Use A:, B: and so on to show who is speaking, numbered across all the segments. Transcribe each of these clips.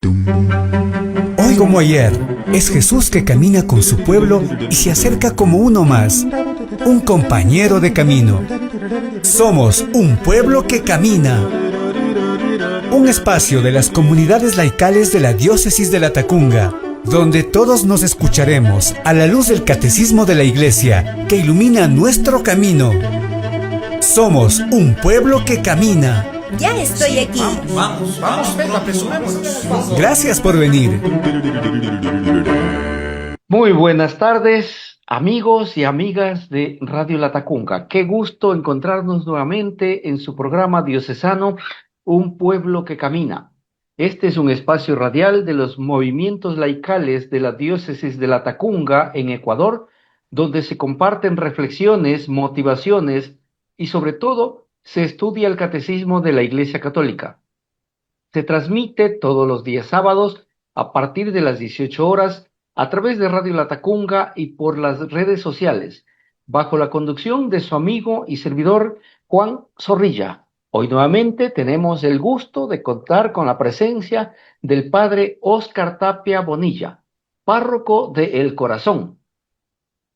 A: Hoy como ayer, es Jesús que camina con su pueblo y se acerca como uno más, un compañero de camino. Somos un pueblo que camina. Un espacio de las comunidades laicales de la diócesis de Latacunga, donde todos nos escucharemos a la luz del catecismo de la Iglesia que ilumina nuestro camino. Somos un pueblo que camina.
B: Ya estoy aquí.
C: Vamos, venga, apresurémonos.
A: Gracias por venir.
D: Muy buenas tardes, amigos y amigas de Radio Latacunga. Qué gusto encontrarnos nuevamente en su programa diocesano Un Pueblo que Camina. Este es un espacio radial de los movimientos laicales de la diócesis de Latacunga en Ecuador, donde se comparten reflexiones, motivaciones y sobre todo se estudia el catecismo de la Iglesia Católica. Se transmite todos los días sábados a partir de las 18 horas a través de Radio Latacunga y por las redes sociales, bajo la conducción de su amigo y servidor Juan Zorrilla. Hoy nuevamente tenemos el gusto de contar con la presencia del padre Óscar Tapia Bonilla, párroco de El Corazón,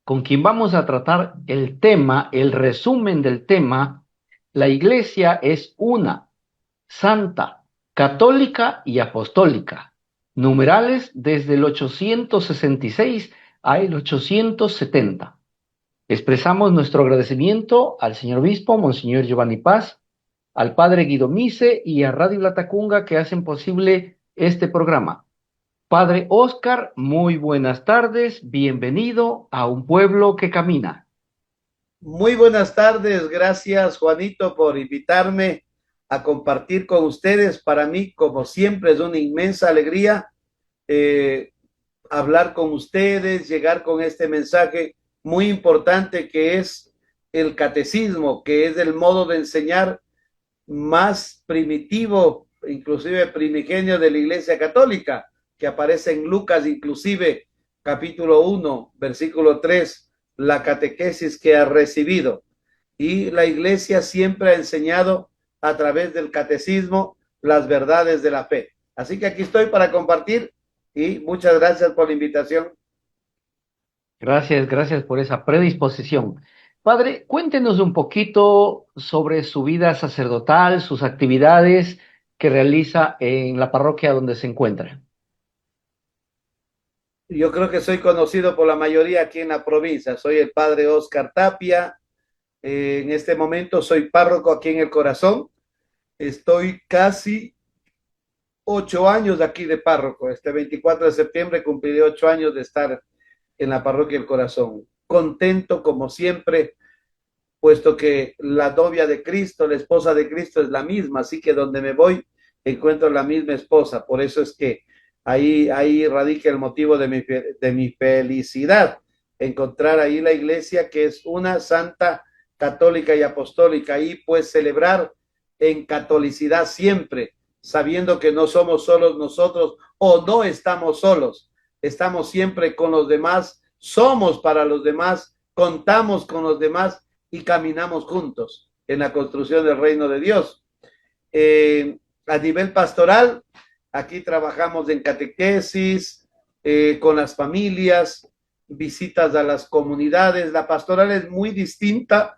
D: con quien vamos a tratar el tema, el resumen del tema: la Iglesia es una, santa, católica y apostólica. Numerales desde el 866 al 870. Expresamos nuestro agradecimiento al señor obispo, Monseñor Giovanni Paz, al padre Guido Mise y a Radio Latacunga que hacen posible este programa. Padre Óscar, muy buenas tardes, bienvenido a Un Pueblo que Camina.
E: Muy buenas tardes, gracias Juanito por invitarme a compartir con ustedes. Para mí, como siempre, es una inmensa alegría hablar con ustedes, llegar con este mensaje muy importante que es el catecismo, que es el modo de enseñar más primitivo, inclusive primigenio de la Iglesia Católica, que aparece en Lucas, inclusive capítulo 1, versículo 3, la catequesis que ha recibido. Y la Iglesia siempre ha enseñado a través del catecismo las verdades de la fe. Así que aquí estoy para compartir y muchas gracias por la invitación.
D: Gracias por esa predisposición. Padre, cuéntenos un poquito sobre su vida sacerdotal, sus actividades que realiza en la parroquia donde se encuentra.
E: Yo creo que soy conocido por la mayoría aquí en la provincia. Soy el padre Óscar Tapia. En este momento soy párroco aquí en El Corazón. Estoy casi 8 años aquí de párroco. Este 24 de septiembre cumpliré 8 años de estar en la parroquia El Corazón. Contento como siempre, puesto que la novia de Cristo, la esposa de Cristo es la misma, así que donde me voy encuentro la misma esposa. Por eso es que ahí radica el motivo de mi felicidad, encontrar ahí la iglesia que es una, santa, católica y apostólica, y pues celebrar en catolicidad siempre, sabiendo que no somos solos nosotros o no estamos solos, estamos siempre con los demás, somos para los demás, contamos con los demás y caminamos juntos en la construcción del reino de Dios. A nivel pastoral, aquí trabajamos en catequesis, con las familias, visitas a las comunidades. La pastoral es muy distinta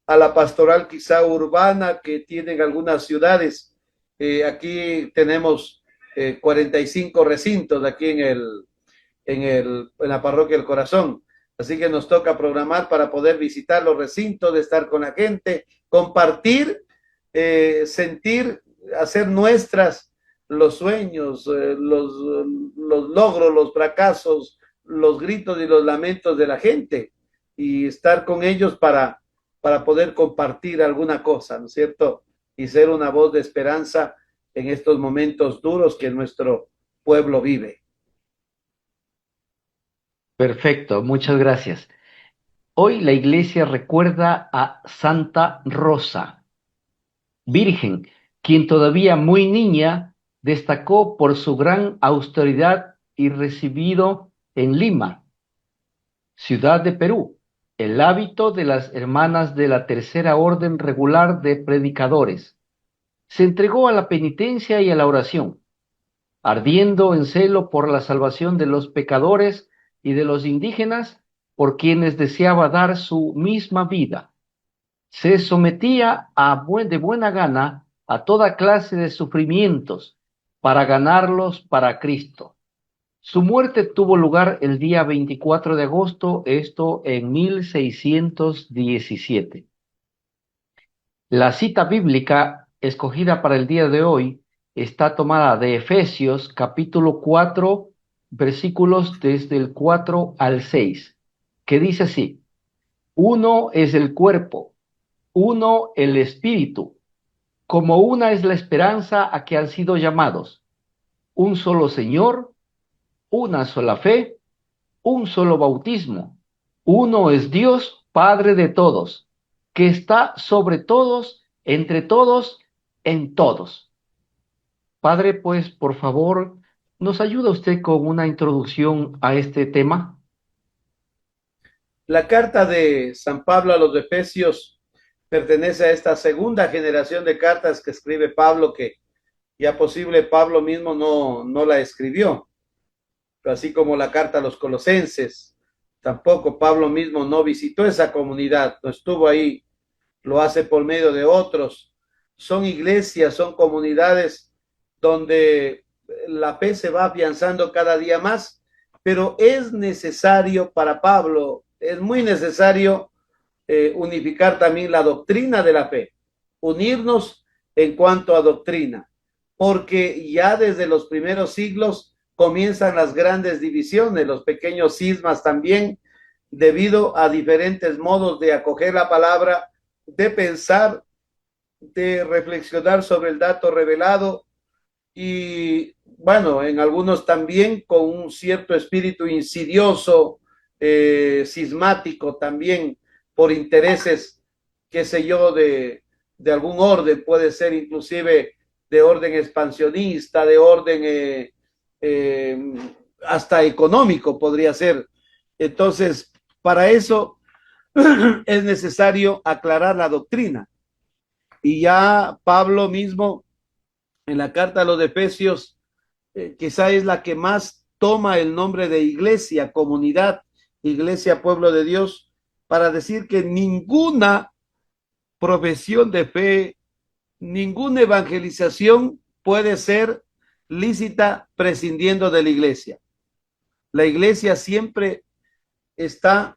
E: a la pastoral quizá urbana que tienen algunas ciudades. Aquí tenemos 45 recintos aquí en la parroquia del Corazón. Así que nos toca programar para poder visitar los recintos, de estar con la gente, compartir, sentir, hacer nuestras los sueños, los logros, los fracasos, los gritos y los lamentos de la gente, y estar con ellos para poder compartir alguna cosa, ¿no es cierto? Y ser una voz de esperanza en estos momentos duros que nuestro pueblo vive.
D: Perfecto, muchas gracias. Hoy la iglesia recuerda a Santa Rosa, virgen, quien todavía muy niña destacó por su gran austeridad y recibido en Lima, ciudad de Perú, el hábito de las hermanas de la Tercera Orden Regular de Predicadores. Se entregó a la penitencia y a la oración. ardiendo en celo por la salvación de los pecadores y de los indígenas, por quienes deseaba dar su misma vida. Se sometía de buena gana a toda clase de sufrimientos para ganarlos para Cristo. Su muerte tuvo lugar el día 24 de agosto, esto en 1617. La cita bíblica escogida para el día de hoy está tomada de Efesios capítulo 4, versículos desde el 4 al 6, que dice así: uno es el cuerpo, uno el espíritu, como una es la esperanza a que han sido llamados, un solo Señor, una sola fe, un solo bautismo, uno es Dios, Padre de todos, que está sobre todos, entre todos, en todos. Padre, pues, por favor, ¿nos ayuda usted con una introducción a este tema?
E: La carta de San Pablo a los Efesios pertenece a esta segunda generación de cartas que escribe Pablo, que ya posible Pablo mismo no la escribió. Pero así como la carta a los Colosenses, tampoco Pablo mismo no visitó esa comunidad, no estuvo ahí, lo hace por medio de otros. Son iglesias, son comunidades donde la fe se va afianzando cada día más, pero es necesario para Pablo, es muy necesario unificar también la doctrina de la fe, unirnos en cuanto a doctrina, porque ya desde los primeros siglos comienzan las grandes divisiones, los pequeños cismas también, debido a diferentes modos de acoger la palabra, de pensar, de reflexionar sobre el dato revelado y, bueno, en algunos también con un cierto espíritu insidioso, cismático también, por intereses, qué sé yo, de algún orden, puede ser inclusive de orden expansionista, de orden hasta económico podría ser. Entonces, para eso es necesario aclarar la doctrina. Y ya Pablo mismo, en la carta a los Efesios, quizá es la que más toma el nombre de iglesia, comunidad, iglesia, pueblo de Dios, para decir que ninguna profesión de fe, ninguna evangelización puede ser lícita prescindiendo de la iglesia. La iglesia siempre está,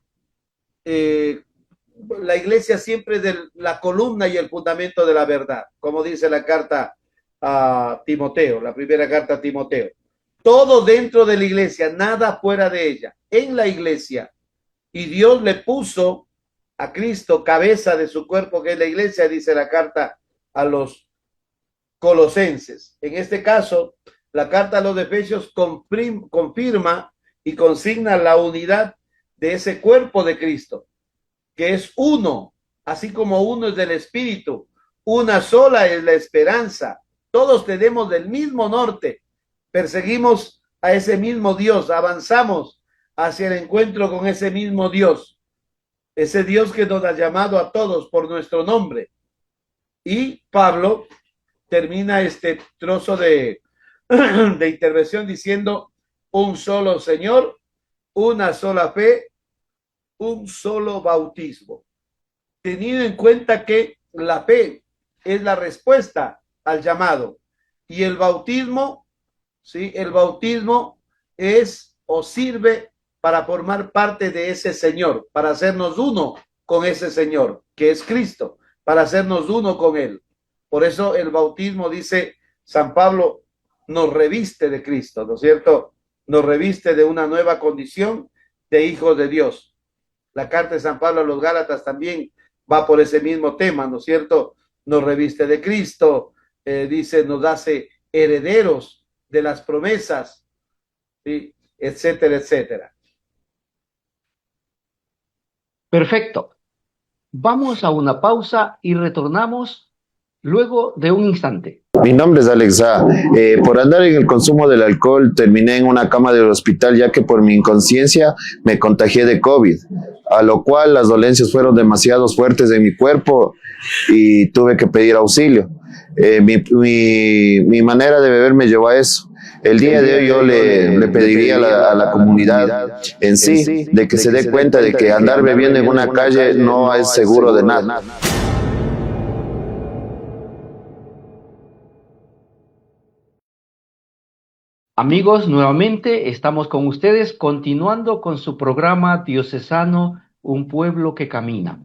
E: la iglesia siempre de la columna y el fundamento de la verdad, como dice la carta a Timoteo, la primera carta a Timoteo. Todo dentro de la iglesia, nada fuera de ella, en la iglesia. Y Dios le puso a Cristo cabeza de su cuerpo, que es la iglesia, dice la carta a los Colosenses. En este caso, la carta a los Efesios confirma y consigna la unidad de ese cuerpo de Cristo, que es uno, así como uno es del Espíritu, una sola es la esperanza. Todos tenemos del mismo norte, perseguimos a ese mismo Dios, avanzamos hacia el encuentro con ese mismo Dios, ese Dios que nos ha llamado a todos por nuestro nombre. Y Pablo termina este trozo de intervención diciendo: un solo Señor, una sola fe, un solo bautismo. Teniendo en cuenta que la fe es la respuesta al llamado y el bautismo, ¿sí? El bautismo es o sirve para formar parte de ese Señor, para hacernos uno con ese Señor, que es Cristo, para hacernos uno con Él. Por eso el bautismo, dice San Pablo, nos reviste de Cristo, ¿no es cierto? Nos reviste de una nueva condición de hijos de Dios. La carta de San Pablo a los Gálatas también va por ese mismo tema, ¿no es cierto? Nos reviste de Cristo, dice, nos hace herederos de las promesas, ¿sí? Etcétera, etcétera.
D: Perfecto. Vamos a una pausa y retornamos luego de un instante.
B: Mi nombre es Alexa. Por andar en el consumo del alcohol terminé en una cama del hospital, ya que por mi inconsciencia me contagié de COVID, a lo cual las dolencias fueron demasiado fuertes en mi cuerpo y tuve que pedir auxilio. Mi manera de beber me llevó a eso. El día de hoy yo le pediría a la comunidad en sí de que se dé cuenta de que andar bebiendo en una calle no es seguro de nada.
D: Amigos, nuevamente estamos con ustedes continuando con su programa diocesano Un Pueblo que Camina.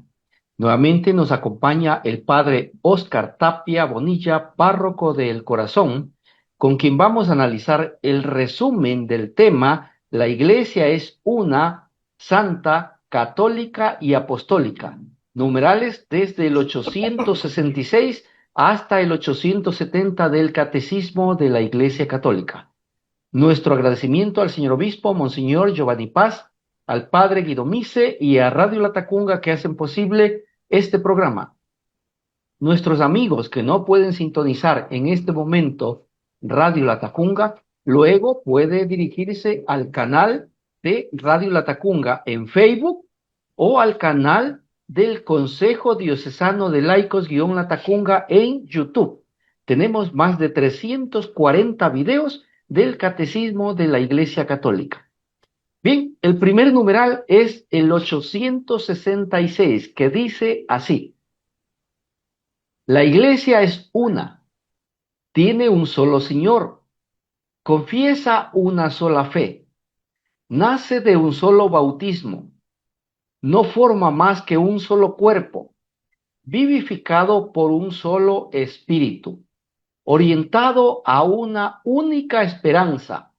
D: Nuevamente nos acompaña el padre Óscar Tapia Bonilla, párroco de El Corazón, con quien vamos a analizar el resumen del tema La Iglesia es una, santa, católica y apostólica. Numerales desde el 866 hasta el 870 del Catecismo de la Iglesia Católica. Nuestro agradecimiento al señor obispo, Monseñor Giovanni Paz, al padre Guido Mise y a Radio Latacunga que hacen posible este programa. Nuestros amigos que no pueden sintonizar en este momento Radio Latacunga, luego puede dirigirse al canal de Radio Latacunga en Facebook o al canal del Consejo Diocesano de Laicos-Latacunga en YouTube. Tenemos más de 340 videos del Catecismo de la Iglesia Católica. Bien, el primer numeral es el 866, que dice así: la Iglesia es una, tiene un solo Señor, confiesa una sola fe, nace de un solo bautismo, no forma más que un solo cuerpo, vivificado por un solo espíritu, orientado a una única esperanza,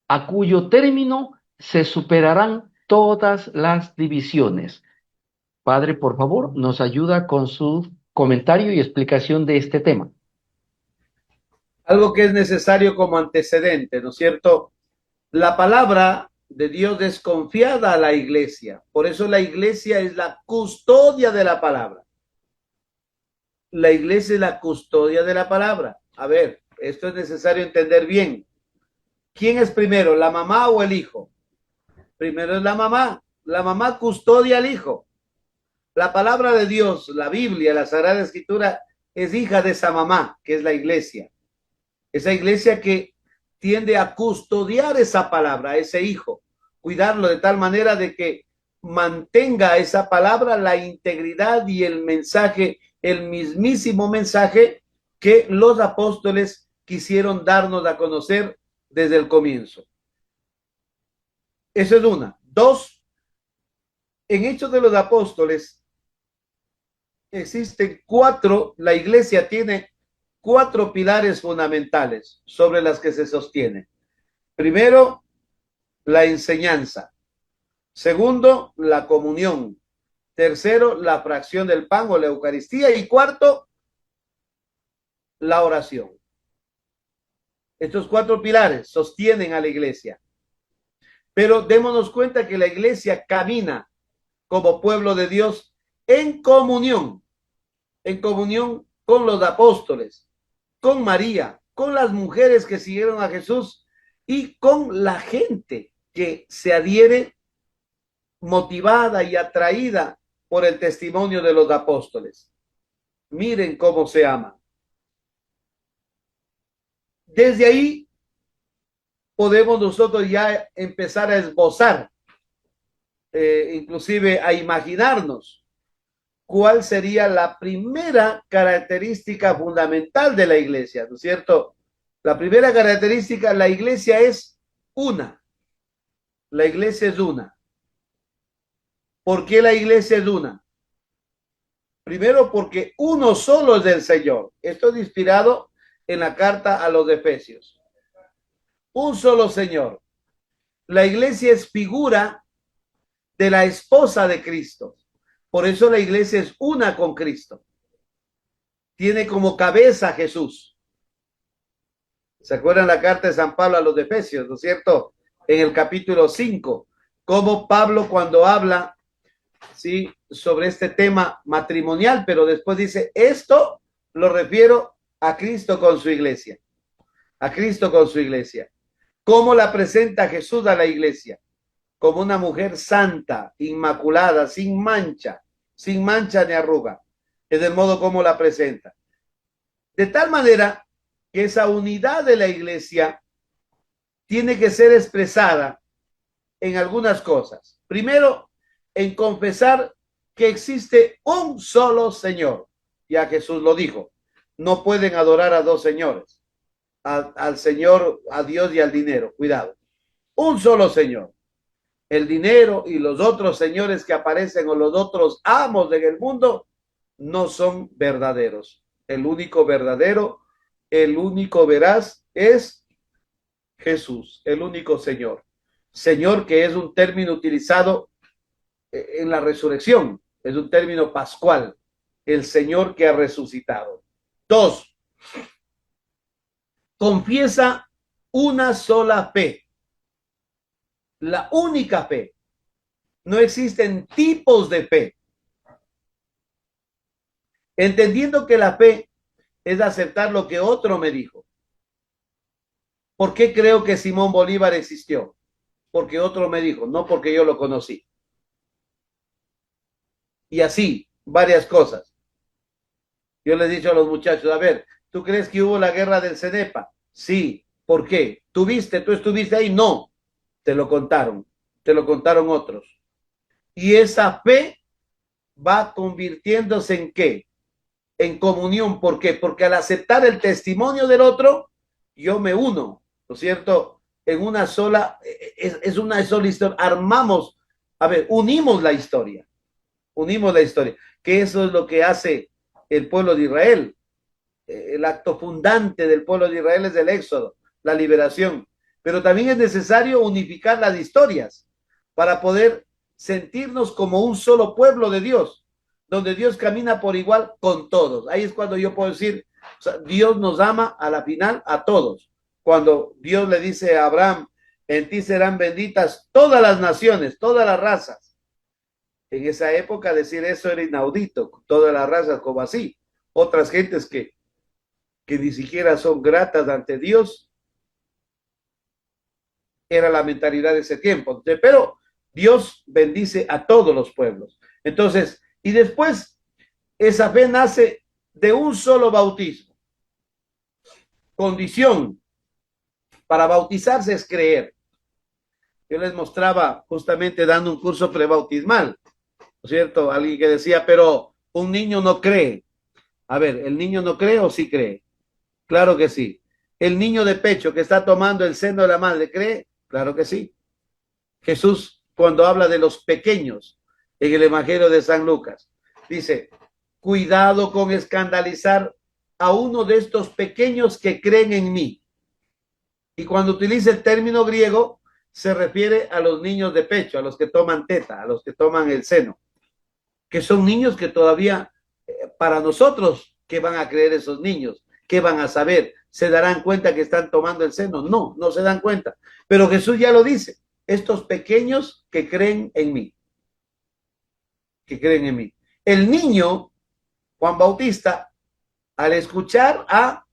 D: a cuyo término se superarán todas las divisiones. Padre, por favor, nos ayuda con su comentario y explicación de este tema.
E: Algo que es necesario como antecedente, ¿no es cierto? La palabra de Dios es confiada a la iglesia. Por eso la iglesia es la custodia de la palabra. La iglesia es la custodia de la palabra. A ver, esto es necesario entender bien. ¿Quién es primero, la mamá o el hijo? Primero es la mamá. La mamá custodia al hijo. La palabra de Dios, la Biblia, la Sagrada Escritura, es hija de esa mamá, que es la iglesia. Esa iglesia que tiende a custodiar esa palabra, ese hijo, cuidarlo de tal manera de que mantenga esa palabra la integridad y el mensaje, el mismísimo mensaje que los apóstoles quisieron darnos a conocer desde el comienzo. Eso es una. Dos, en Hechos de los Apóstoles existen la iglesia tiene 4 pilares fundamentales sobre las que se sostiene. Primero, la enseñanza. Segundo, la comunión. Tercero, la fracción del pan o la Eucaristía. Y cuarto, la oración. Estos 4 pilares sostienen a la iglesia. Pero démonos cuenta que la iglesia camina como pueblo de Dios en comunión con los apóstoles, con María, con las mujeres que siguieron a Jesús y con la gente que se adhiere motivada y atraída por el testimonio de los apóstoles. Miren cómo se aman. Desde ahí podemos nosotros ya empezar a esbozar, inclusive a imaginarnos cuál sería la primera característica fundamental de la iglesia, ¿no es cierto? La primera característica, la iglesia es una. La iglesia es una. ¿Por qué la iglesia es una? Primero, porque uno solo es del Señor. Esto es inspirado en la carta a los Efesios. Un solo Señor. La iglesia es figura de la esposa de Cristo. Por eso la iglesia es una con Cristo. Tiene como cabeza a Jesús. ¿Se acuerdan la carta de San Pablo a los Efesios, no es cierto? En el capítulo 5, como Pablo cuando habla, ¿sí?, sobre este tema matrimonial, pero después dice, esto lo refiero a Cristo con su iglesia. A Cristo con su iglesia. ¿Cómo la presenta Jesús a la iglesia? Como una mujer santa, inmaculada, sin mancha ni arruga. Es el modo como la presenta. De tal manera que esa unidad de la iglesia tiene que ser expresada en algunas cosas. Primero, en confesar que existe un solo Señor. Ya Jesús lo dijo, no pueden adorar a dos señores, al Señor, a Dios y al dinero. Cuidado, un solo Señor. El dinero y los otros señores que aparecen o los otros amos en el mundo no son verdaderos. El único verdadero, el único veraz es Jesús, el único Señor. Señor, que es un término utilizado en la resurrección, es un término pascual, el Señor que ha resucitado. 2, confiesa una sola fe, la única fe. No existen tipos de fe. Entendiendo que la fe es aceptar lo que otro me dijo. ¿Por qué creo que Simón Bolívar existió? Porque otro me dijo, no porque yo lo conocí. Y así, varias cosas. Yo les he dicho a los muchachos, a ver, ¿tú crees que hubo la guerra del Cenepa? Sí. ¿Por qué? ¿Tú estuviste ahí? No. Te lo contaron otros. Y esa fe va convirtiéndose en ¿qué? En comunión. ¿Por qué? Porque al aceptar el testimonio del otro, yo me uno, ¿no es cierto? En una sola, es una sola historia. Armamos, a ver, unimos la historia, que eso es lo que hace el pueblo de Israel. El acto fundante del pueblo de Israel es el éxodo, la liberación. Pero también es necesario unificar las historias para poder sentirnos como un solo pueblo de Dios, donde Dios camina por igual con todos. Ahí es cuando yo puedo decir, o sea, Dios nos ama a la final a todos. Cuando Dios le dice a Abraham, en ti serán benditas todas las naciones, todas las razas. En esa época decir eso era inaudito, todas las razas como así. Otras gentes que ni siquiera son gratas ante Dios, era la mentalidad de ese tiempo. Pero Dios bendice a todos los pueblos. Entonces, y después, esa fe nace de un solo bautismo. Condición para bautizarse es creer. Yo les mostraba justamente dando un curso prebautismal, ¿no es cierto? Alguien que decía, pero un niño no cree. A ver, ¿el niño no cree o sí cree? Claro que sí. ¿El niño de pecho que está tomando el seno de la madre cree? Claro que sí. Jesús, cuando habla de los pequeños en el Evangelio de San Lucas, dice, cuidado con escandalizar a uno de estos pequeños que creen en mí. Y cuando utiliza el término griego, se refiere a los niños de pecho, a los que toman teta, a los que toman el seno, que son niños que todavía, para nosotros, ¿qué van a creer esos niños? ¿Qué van a saber? ¿Se darán cuenta que están tomando el seno? No, no se dan cuenta. Pero Jesús ya lo dice, estos pequeños que creen en mí. Que creen en mí. El niño, Juan Bautista, al escuchar a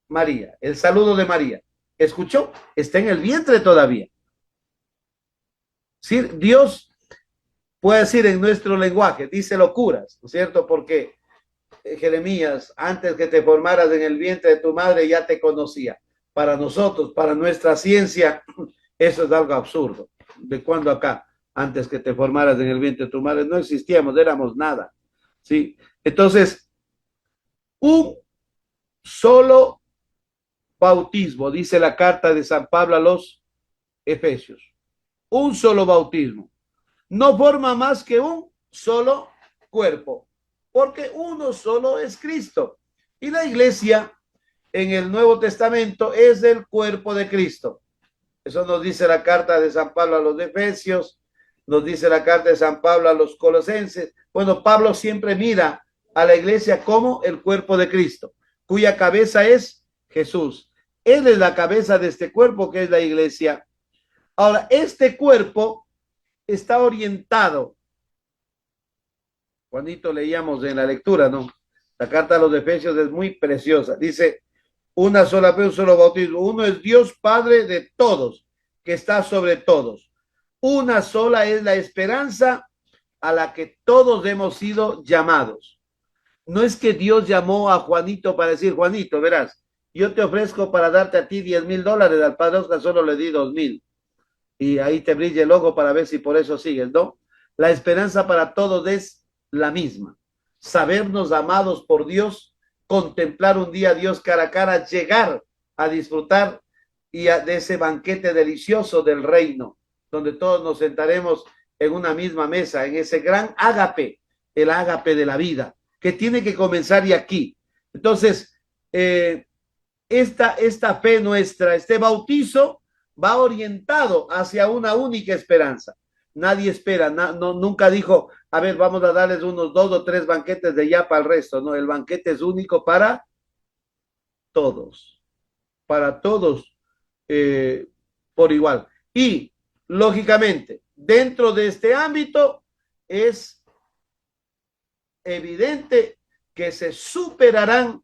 E: María, el saludo de María, ¿escuchó? Está en el vientre todavía. ¿Sí? Dios puede decir en nuestro lenguaje, dice locuras, ¿no es cierto? Porque Jeremías, antes que te formaras en el vientre de tu madre, ya te conocía. Para nosotros, para nuestra ciencia, eso es algo absurdo. ¿De cuándo acá? Antes que te formaras en el vientre de tu madre, no existíamos, éramos nada. ¿Sí? Entonces, un solo bautismo, dice la carta de San Pablo a los Efesios. Un solo bautismo. No forma más que un solo cuerpo, porque uno solo es Cristo. Y la iglesia en el Nuevo Testamento es el cuerpo de Cristo. Eso nos dice la carta de San Pablo a los Efesios, nos dice la carta de San Pablo a los Colosenses. Bueno, Pablo siempre mira a la iglesia como el cuerpo de Cristo, cuya cabeza es Jesús. Él es la cabeza de este cuerpo que es la iglesia. Ahora, este cuerpo está orientado. Juanito, leíamos en la lectura, ¿no? La carta a los Efesios es muy preciosa. Dice, una sola fe, un solo bautismo. Uno es Dios Padre de todos, que está sobre todos. Una sola es la esperanza a la que todos hemos sido llamados. No es que Dios llamó a Juanito para decir, Juanito, verás, yo te ofrezco para darte a ti $10,000, al padre Oscar solo le di 2,000. Y ahí te brilla el ojo para ver si por eso sigues, ¿no? La esperanza para todos es la misma. Sabernos amados por Dios, contemplar un día a Dios cara a cara, llegar a disfrutar de ese banquete delicioso del reino, donde todos nos sentaremos en una misma mesa, en ese gran ágape, el ágape de la vida, que tiene que comenzar y aquí. Entonces, esta fe nuestra, este bautizo, va orientado hacia una única esperanza. Nadie espera, nunca dijo, a ver, vamos a darles unos 2 o 3 banquetes de ya para el resto. No, el banquete es único para todos por igual. Y, lógicamente, dentro de este ámbito es evidente que se superarán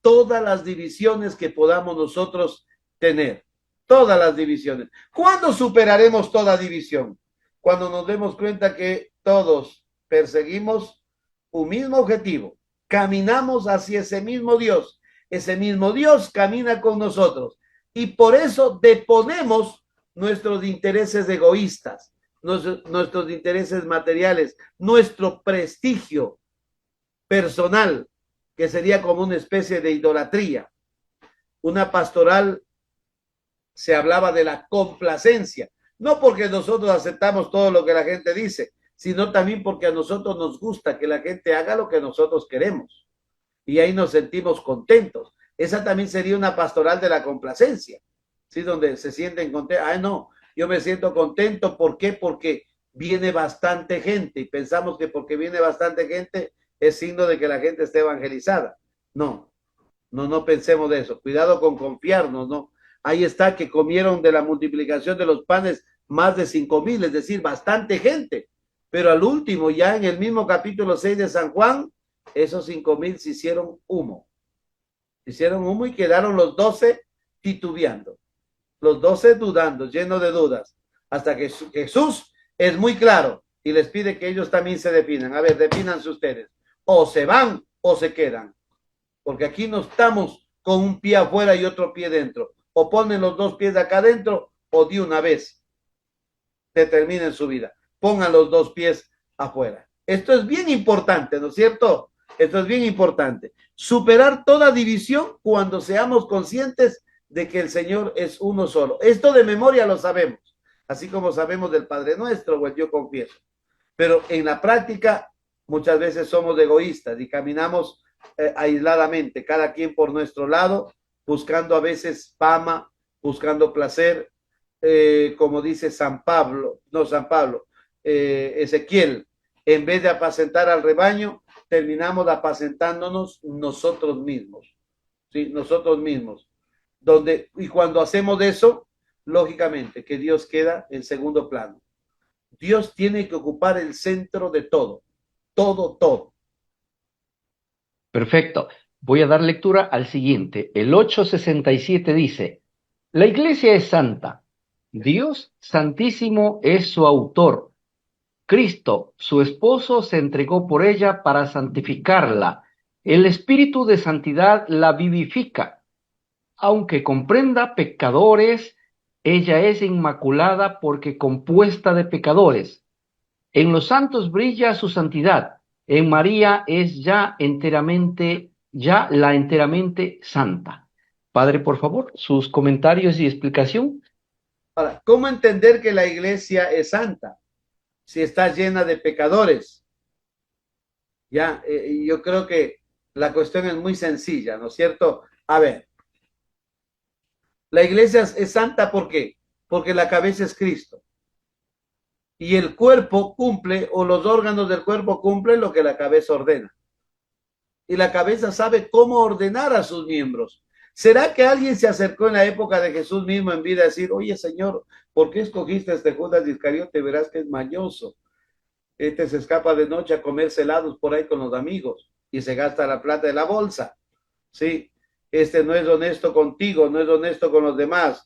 E: todas las divisiones que podamos nosotros tener. Todas las divisiones. ¿Cuándo superaremos toda división? Cuando nos demos cuenta que todos perseguimos un mismo objetivo, caminamos hacia ese mismo Dios camina con nosotros y por eso deponemos nuestros intereses egoístas, nuestros intereses materiales, nuestro prestigio personal, que sería como una especie de idolatría. Una pastoral se hablaba de la complacencia, no porque nosotros aceptamos todo lo que la gente dice, sino también porque a nosotros nos gusta que la gente haga lo que nosotros queremos. Y ahí nos sentimos contentos. Esa también sería una pastoral de la complacencia, ¿sí? Donde se sienten contentos. Ay, no, yo me siento contento. ¿Por qué? Porque viene bastante gente y pensamos que porque viene bastante gente es signo de que la gente esté evangelizada. No pensemos de eso. Cuidado con confiarnos, ¿no? Ahí está que comieron de la multiplicación de los panes más de 5,000, es decir, bastante gente. Pero al último, ya en el mismo capítulo 6 de San Juan, esos 5,000 se hicieron humo. Se hicieron humo y quedaron los 12 titubeando. Los 12 dudando, llenos de dudas. Hasta que Jesús es muy claro y les pide que ellos también se definan. A ver, defínanse ustedes. O se van o se quedan. Porque aquí no estamos con un pie afuera y otro pie dentro. O ponen los 2 pies acá adentro o de una vez determinen su vida. Pongan los 2 pies afuera. Esto es bien importante, ¿no es cierto? Esto es bien importante. Superar toda división cuando seamos conscientes de que el Señor es uno solo. Esto de memoria lo sabemos, así como sabemos del Padre Nuestro o el Yo Confieso. Pero en la práctica muchas veces somos egoístas y caminamos aisladamente, cada quien por nuestro lado, buscando a veces fama, buscando placer, como dice Ezequiel, en vez de apacentar al rebaño, terminamos apacentándonos nosotros mismos, ¿sí? Nosotros mismos. Y cuando hacemos eso, lógicamente que Dios queda en segundo plano. Dios tiene que ocupar el centro de todo. Todo.
D: Perfecto. Voy a dar lectura al siguiente. El 867 dice, la iglesia es santa. Dios santísimo es su autor. Cristo, su esposo, se entregó por ella para santificarla. El espíritu de santidad la vivifica. Aunque comprenda pecadores, ella es inmaculada porque compuesta de pecadores. En los santos brilla su santidad. En María es ya la enteramente santa. Padre, por favor, sus comentarios y explicación.
E: Ahora, ¿cómo entender que la iglesia es santa si está llena de pecadores? Ya, yo creo que la cuestión es muy sencilla, ¿no es cierto? A ver, la iglesia es santa, ¿por qué? Porque la cabeza es Cristo. Y el cuerpo cumple, o los órganos del cuerpo cumplen lo que la cabeza ordena. Y la cabeza sabe cómo ordenar a sus miembros. ¿Será que alguien se acercó en la época de Jesús mismo en vida a decir, oye, Señor, ¿por qué escogiste a este Judas Iscariote? Verás que es mañoso. Este se escapa de noche a comerse helados por ahí con los amigos y se gasta la plata de la bolsa. ¿Sí? Este no es honesto contigo, no es honesto con los demás.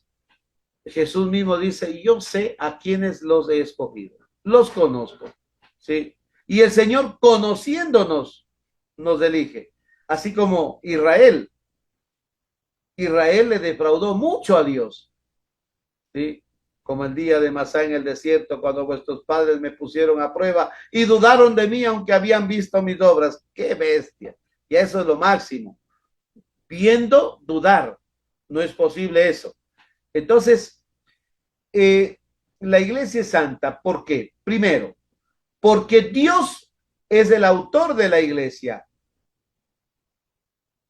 E: Jesús mismo dice, yo sé a quienes los he escogido. Los conozco. ¿Sí? Y el Señor, conociéndonos, nos elige. Así como Israel Israel le defraudó mucho a Dios, ¿sí? Como el día de Masá en el desierto, cuando vuestros padres me pusieron a prueba y dudaron de mí, aunque habían visto mis obras. ¡Qué bestia! Y eso es lo máximo. Viendo, dudar. No es posible eso. Entonces, la iglesia es santa. ¿Por qué? Primero, porque Dios es el autor de la iglesia.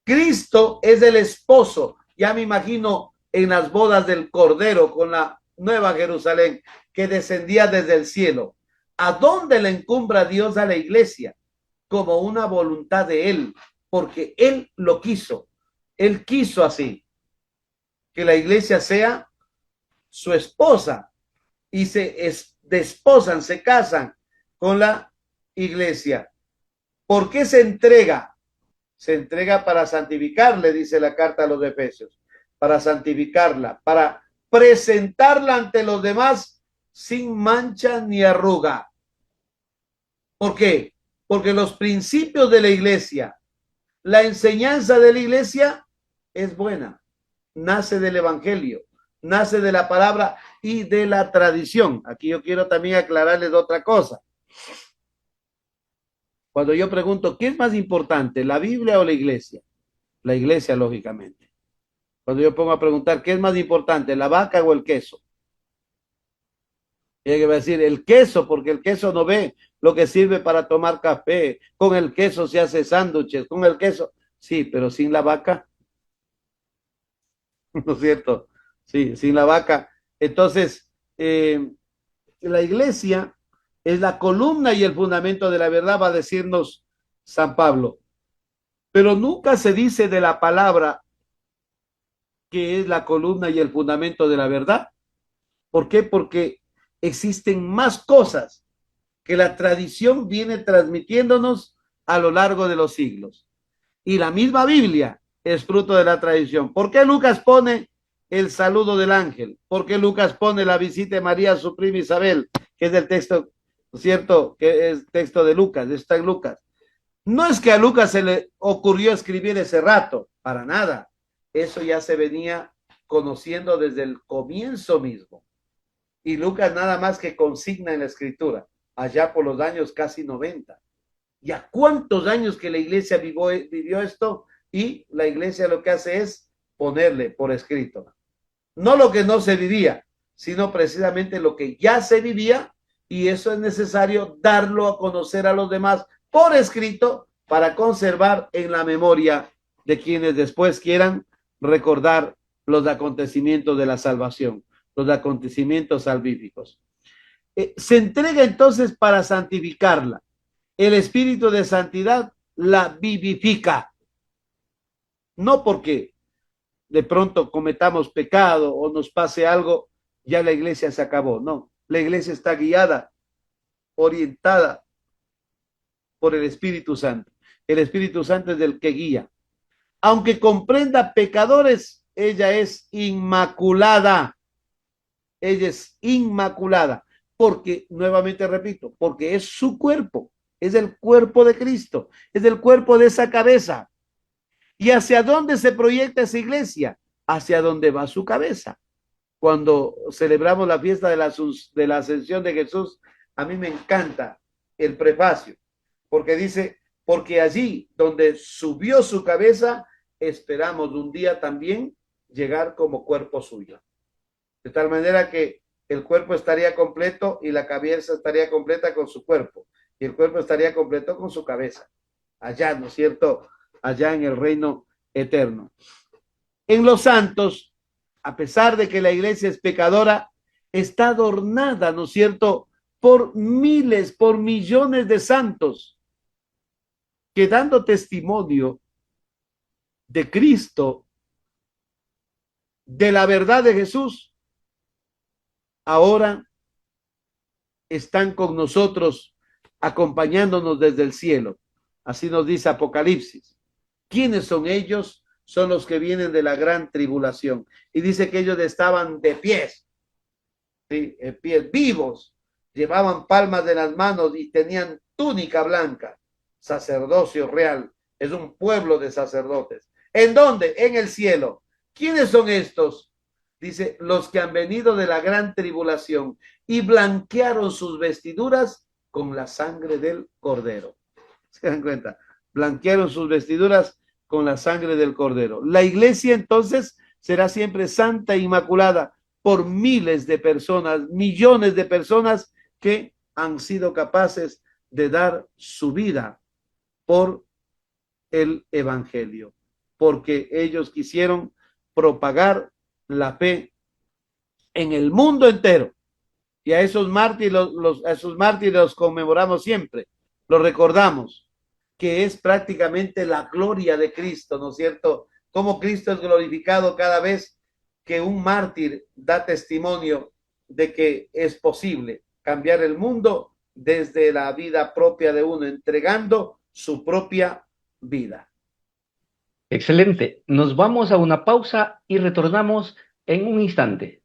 E: Cristo es el esposo. Ya me imagino en las bodas del Cordero con la Nueva Jerusalén que descendía desde el cielo. ¿A dónde le encumbra Dios a la iglesia? Como una voluntad de Él, porque Él lo quiso. Él quiso así, que la iglesia sea su esposa y se desposan, se casan con la iglesia. ¿Por qué se entrega? Se entrega para santificarle, dice la carta a los Efesios, para santificarla, para presentarla ante los demás sin mancha ni arruga. ¿Por qué? Porque los principios de la iglesia, la enseñanza de la iglesia es buena, nace del evangelio, nace de la palabra y de la tradición. Aquí yo quiero también aclararles otra cosa. Cuando yo pregunto, ¿qué es más importante, la Biblia o la iglesia? La iglesia, lógicamente. Cuando yo pongo a preguntar, ¿qué es más importante, la vaca o el queso? Y hay que decir, el queso, porque el queso no ve lo que sirve para tomar café. Con el queso se hace sándwiches, con el queso. Sí, pero sin la vaca. ¿No es cierto? Sí, sin la vaca. Entonces, la iglesia es la columna y el fundamento de la verdad, va a decirnos San Pablo. Pero nunca se dice de la palabra que es la columna y el fundamento de la verdad. ¿Por qué? Porque existen más cosas que la tradición viene transmitiéndonos a lo largo de los siglos. Y la misma Biblia es fruto de la tradición. ¿Por qué Lucas pone el saludo del ángel? ¿Por qué Lucas pone la visita de María a su prima Isabel? Que es el texto, ¿cierto? Que es texto de Lucas, está en Lucas. No es que a Lucas se le ocurrió escribir ese rato, para nada. Eso ya se venía conociendo desde el comienzo mismo. Y Lucas nada más que consigna en la escritura, allá por los años casi 90. ¿Ya cuántos años que la iglesia vivió esto? Y la iglesia lo que hace es ponerle por escrito. No lo que no se vivía, sino precisamente lo que ya se vivía, y eso es necesario darlo a conocer a los demás por escrito para conservar en la memoria de quienes después quieran recordar los acontecimientos de la salvación, los acontecimientos salvíficos. Se entrega entonces para santificarla. El espíritu de santidad la vivifica. No porque de pronto cometamos pecado o nos pase algo, ya la iglesia se acabó. No, la iglesia está guiada, orientada por el Espíritu Santo. El Espíritu Santo es el que guía. Aunque comprenda pecadores, ella es inmaculada. Ella es inmaculada. Porque, nuevamente repito, porque es su cuerpo. Es el cuerpo de Cristo. Es el cuerpo de esa cabeza. ¿Y hacia dónde se proyecta esa iglesia? Hacia dónde va su cabeza. Cuando celebramos la fiesta de la ascensión de Jesús, a mí me encanta el prefacio, porque dice, porque allí donde subió su cabeza, esperamos un día también llegar como cuerpo suyo. De tal manera que el cuerpo estaría completo y la cabeza estaría completa con su cuerpo, y el cuerpo estaría completo con su cabeza. Allá, ¿no es cierto?, allá en el reino eterno. En los santos, a pesar de que la iglesia es pecadora, está adornada, ¿no es cierto?, por miles, por millones de santos que dando testimonio de Cristo, de la verdad de Jesús, ahora están con nosotros, acompañándonos desde el cielo. Así nos dice Apocalipsis. ¿Quiénes son ellos? Son los que vienen de la gran tribulación. Y dice que ellos estaban de pies, ¿sí?, en pies vivos, llevaban palmas de las manos y tenían túnica blanca. Sacerdocio real, es un pueblo de sacerdotes. ¿En dónde? En el cielo. ¿Quiénes son estos? Dice, los que han venido de la gran tribulación y blanquearon sus vestiduras con la sangre del cordero. ¿Se dan cuenta? Blanquearon sus vestiduras con la sangre del cordero. La iglesia entonces será siempre santa e inmaculada por miles de personas, millones de personas que han sido capaces de dar su vida por el evangelio, porque ellos quisieron propagar la fe en el mundo entero. Y a esos mártires los conmemoramos siempre, los recordamos, que es prácticamente la gloria de Cristo, ¿no es cierto? Cómo Cristo es glorificado cada vez que un mártir da testimonio de que es posible cambiar el mundo desde la vida propia de uno, entregando su propia vida.
D: Excelente. Nos vamos a una pausa y retornamos en un instante.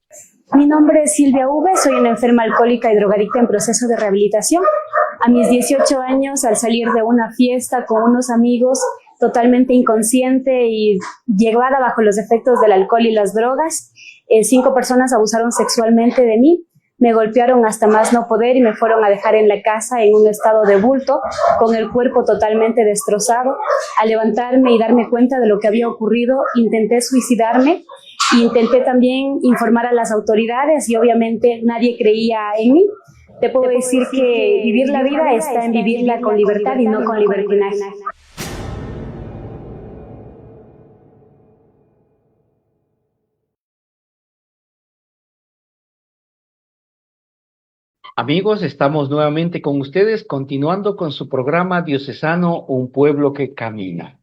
F: Mi nombre es Silvia V, soy una enferma alcohólica y drogadicta en proceso de rehabilitación. A mis 18 años, al salir de una fiesta con unos amigos, totalmente inconsciente y llevada bajo los efectos del alcohol y las drogas, 5 personas abusaron sexualmente de mí, me golpearon hasta más no poder y me fueron a dejar en la casa en un estado de bulto, con el cuerpo totalmente destrozado. Al levantarme y darme cuenta de lo que había ocurrido, intenté suicidarme. Intenté también informar a las autoridades y obviamente nadie creía en mí. Te puedo decir que vivir la vida está en vivirla con libertad y no con libertinaje.
D: Amigos, estamos nuevamente con ustedes, continuando con su programa diocesano Un Pueblo que Camina.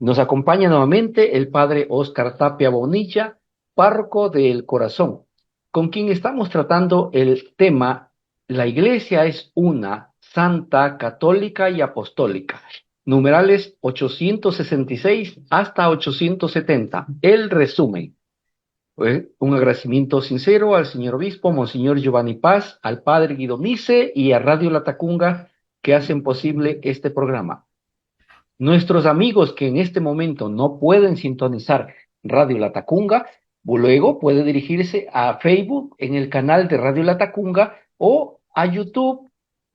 D: Nos acompaña nuevamente el padre Óscar Tapia Bonilla, párroco del Corazón, con quien estamos tratando el tema La Iglesia es una, santa, católica y apostólica. Numerales 866 hasta 870. El resumen. Un agradecimiento sincero al señor obispo, Monseñor Giovanni Paz, al padre Guido Mise y a Radio Latacunga que hacen posible este programa. Nuestros amigos que en este momento no pueden sintonizar Radio Latacunga, luego puede dirigirse a Facebook en el canal de Radio Latacunga o a YouTube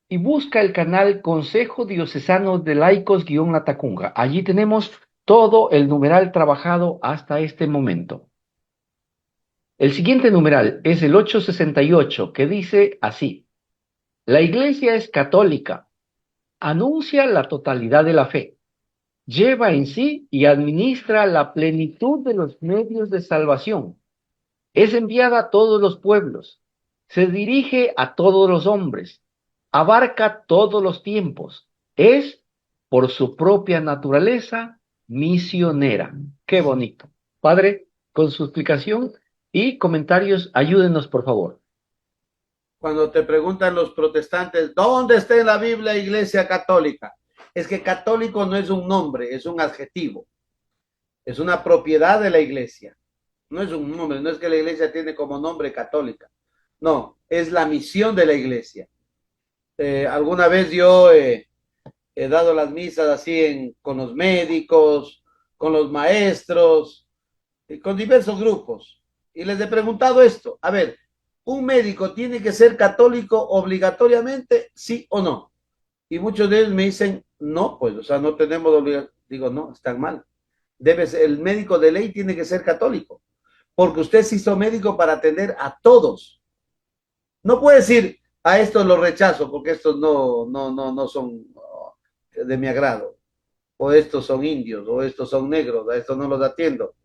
D: y busca el canal Consejo Diocesano de Laicos-Latacunga. Allí tenemos todo el numeral trabajado hasta este momento. El siguiente numeral es el 868, que dice así: la Iglesia es católica, anuncia la totalidad de la fe, lleva en sí y administra la plenitud de los medios de salvación, es enviada a todos los pueblos, se dirige a todos los hombres, abarca todos los tiempos, es, por su propia naturaleza, misionera. ¡Qué bonito! Padre, con su explicación y comentarios, ayúdenos, por favor.
E: Cuando te preguntan los protestantes, ¿dónde está en la Biblia Iglesia Católica? Es que católico no es un nombre, es un adjetivo. Es una propiedad de la Iglesia. No es un nombre, no es que la Iglesia tiene como nombre católica. No, es la misión de la Iglesia. Alguna vez yo he dado las misas así con los médicos, con los maestros, con diversos grupos. Y les he preguntado esto, a ver, ¿un médico tiene que ser católico obligatoriamente, sí o no? Y muchos de ellos me dicen, no, pues, o sea, no tenemos obligación. Digo, no, están mal. El médico de ley tiene que ser católico, porque usted se hizo médico para atender a todos. No puede decir, a estos los rechazo, porque estos no son de mi agrado, o estos son indios, o estos son negros, a estos no los atiendo.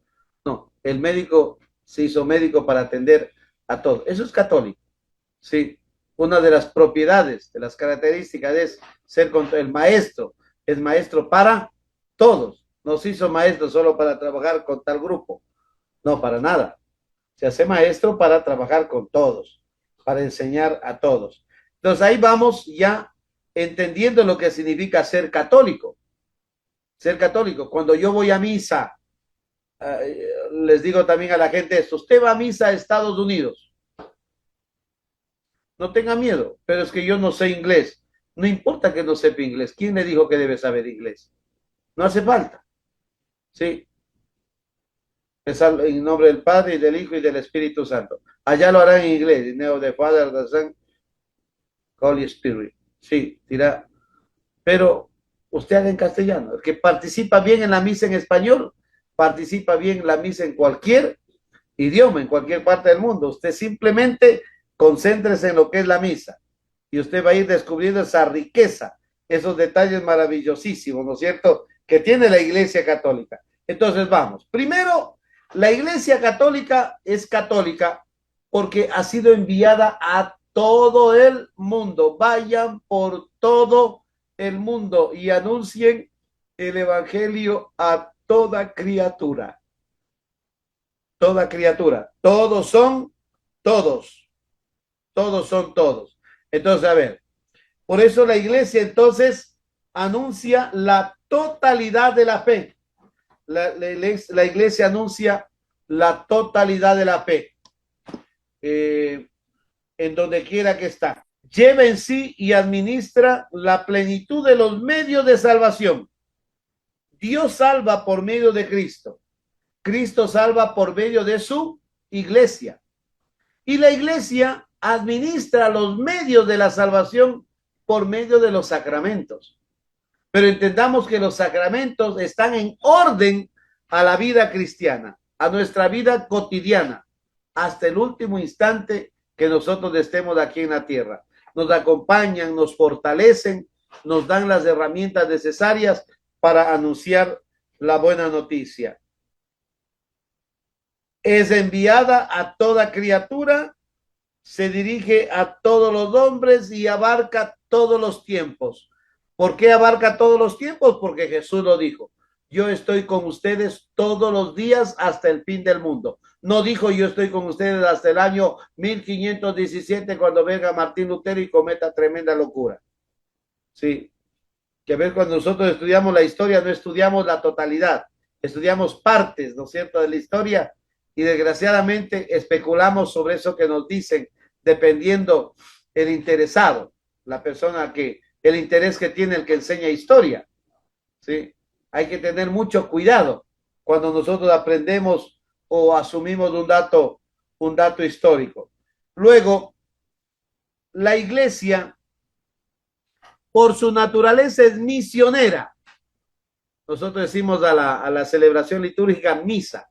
E: No, el médico se hizo médico para atender a todos. Eso es católico. Sí. Una de las propiedades, de las características es ser el maestro. Es maestro para todos. No se hizo maestro solo para trabajar con tal grupo. No, para nada. Se hace maestro para trabajar con todos, para enseñar a todos. Entonces ahí vamos ya entendiendo lo que significa ser católico. Ser católico. Cuando yo voy a misa, les digo también a la gente esto: usted va a misa a Estados Unidos, no tenga miedo, pero es que yo no sé inglés. No importa que no sepa inglés. ¿Quién le dijo que debe saber inglés? No hace falta. ¿Sí? En nombre del Padre, y del Hijo, y del Espíritu Santo. Allá lo harán en inglés. In the name of the Father, the Son, Holy Spirit. Sí, dirá. Pero usted haga en castellano. El que participa bien en la misa en español, participa bien en la misa en cualquier idioma, en cualquier parte del mundo. Usted simplemente concéntrese en lo que es la misa. Y usted va a ir descubriendo esa riqueza, esos detalles maravillosísimos, ¿no es cierto?, que tiene la Iglesia Católica. Entonces vamos. Primero, la Iglesia Católica es católica porque ha sido enviada a todo el mundo. Vayan por todo el mundo y anuncien el Evangelio a toda criatura. Toda criatura. Todos son todos. Todos son todos. Entonces, a ver, por eso la Iglesia entonces anuncia la totalidad de la fe. La Iglesia anuncia la totalidad de la fe. En donde quiera que está. Lleva en sí y administra la plenitud de los medios de salvación. Dios salva por medio de Cristo. Cristo salva por medio de su Iglesia. Y la Iglesia administra los medios de la salvación por medio de los sacramentos. Pero entendamos que los sacramentos están en orden a la vida cristiana, a nuestra vida cotidiana, hasta el último instante que nosotros estemos aquí en la tierra. Nos acompañan, nos fortalecen, nos dan las herramientas necesarias para anunciar la buena noticia. Es enviada a toda criatura, se dirige a todos los hombres y abarca todos los tiempos. ¿Por qué abarca todos los tiempos? Porque Jesús lo dijo. Yo estoy con ustedes todos los días hasta el fin del mundo. No dijo yo estoy con ustedes hasta el año 1517 cuando venga Martín Lutero y cometa tremenda locura. Sí. Que a ver, cuando nosotros estudiamos la historia no estudiamos la totalidad, estudiamos partes, ¿no es cierto?, de la historia y desgraciadamente especulamos sobre eso que nos dicen dependiendo el interesado, la persona que, el interés que tiene el que enseña historia. Sí. Hay que tener mucho cuidado cuando nosotros aprendemos o asumimos un dato histórico. Luego, la Iglesia, por su naturaleza, es misionera. Nosotros decimos a la celebración litúrgica misa,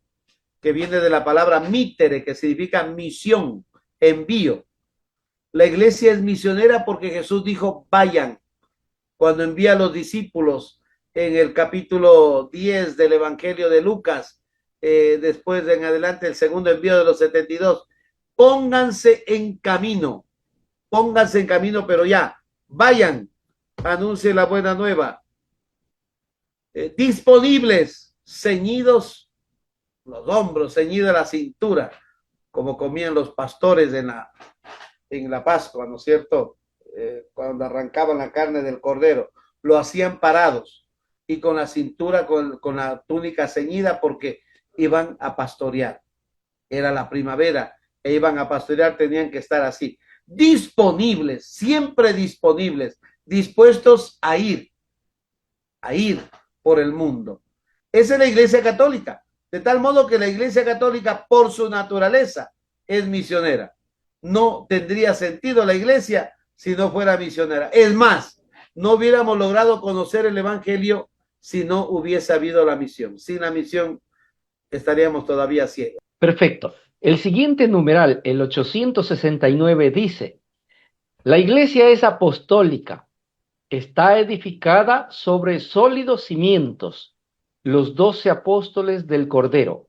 E: que viene de la palabra mitere, que significa misión, envío. La Iglesia es misionera porque Jesús dijo, vayan, cuando envía a los discípulos en el capítulo 10 del Evangelio de Lucas, después en adelante el segundo envío de los 72, pónganse en camino, pero ya, vayan, anuncien la buena nueva, disponibles, ceñidos los hombros, ceñida la cintura, como comían los pastores en la Pascua, ¿no es cierto? Cuando arrancaban la carne del cordero, lo hacían parados y con la cintura, con la túnica ceñida porque iban a pastorear. Era la primavera e iban a pastorear, tenían que estar así, disponibles, siempre disponibles, dispuestos a ir por el mundo. Esa es la Iglesia Católica, de tal modo que la Iglesia Católica, por su naturaleza, es misionera. No tendría sentido la Iglesia si no fuera misionera. Es más, no hubiéramos logrado conocer el Evangelio si no hubiese habido la misión. Sin la misión estaríamos todavía ciegos.
D: Perfecto. El siguiente numeral, el 869, dice: la Iglesia es apostólica, está edificada sobre sólidos cimientos, los 12 apóstoles del Cordero.